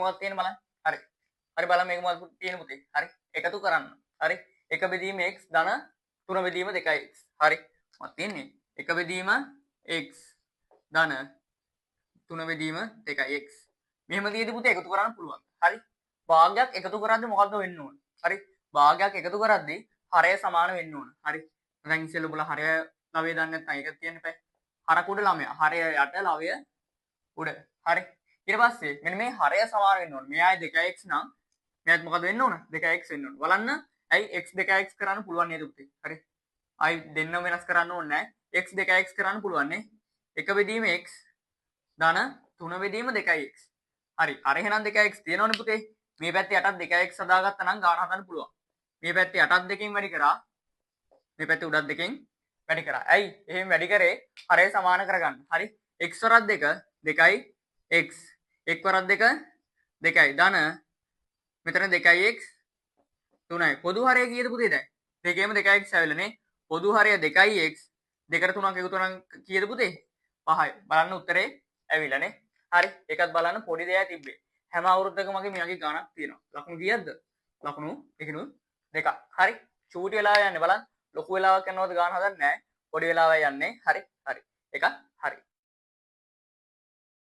මොකක්ද තියෙන්නේ බලන්න. හරි. හරි බලන්න මේක මොකක්ද තියෙන්නේ පුතේ. හරි. එකතු කරන්න. හරි. 1 බෙදීම x ධන 3 බෙදීම 2x. හරි. මොකක්ද තියෙන්නේ? 1 බෙදීම x ධන 3 බෙදීම 2x. මෙහෙම තියෙදි පුතේ එකතු කරන්න පුළුවන්. හරි. භාගයක් එකතු කරද්දී මොකද්ද වෙන්න ඕන? හරි. භාගයක් එකතු කරද්දී හරය සමාන වෙන්න ඕන. හරි. දැන් ඉස්සෙල්ලා ඔබලා හරය ලවය දන්නේ නැත්නම් ඒක තියන්න එපා. හරක උඩ ළමයා. හරය යට ලවය උඩ. හරි. ඊට පස්සේ මෙන්න මේ හරය සමාන වෙන්න ඕන. මෙයායි 2x නම් මෙයාත් මොකද වෙන්න ඕන? 2x වෙන්න ඕන. බලන්න. ඇයි x 2x කරන්න පුළුවන් නේද පුතේ? හරි. ආයි දෙන්නම වෙනස් කරන්න ඕනේ නැහැ. x 2x කරන්න පුළුවන් නේ. 1 බෙදීම x ධන 3 බෙදීම 2x. හරි. අර එහෙනම් 2x තියෙනවනේ පුතේ. මේ පැත්තේ යටත් 2x හදාගත්තා නම් ගාන හදන්න පුළුවන්. මේ පැත්තේ යටත් දෙකෙන් වැඩි කරා. මේ පැත්තේ උඩත් දෙකෙන් වැඩි කරා. ඇයි? එහෙම වැඩි කරේ හරය සමාන කරගන්න. හරි. x වරක් 2 2යි x. 1 වරක් 2 2යි ධන මෙතන 2x 3යි. පොදු හරය කීයද පුතේ දැන්? දෙකේම 2x ඇවිල්ලානේ. පොදු හරය 2x 2කට 3ක් එකතු කරනම් කීයද පුතේ? 5යි. බලන්න උත්තරේ ඇවිල්ලානේ. හරි. ඒකත් බලන්න පොඩි දෙයක් තිබ්බේ. හැම අවුරුද්දකම වගේ මේ වගේ ගණක් තියෙනවා. ලකුණු කීයක්ද? ලකුණු 2ක්. හරි. චූටි වෙලා යන්නේ බලන්න. ලොකු වෙලාවක් යනවද ගාන හදන්නේ නැහැ. පොඩි වෙලාවයි යන්නේ. හරි. හරි. ඒක හරි.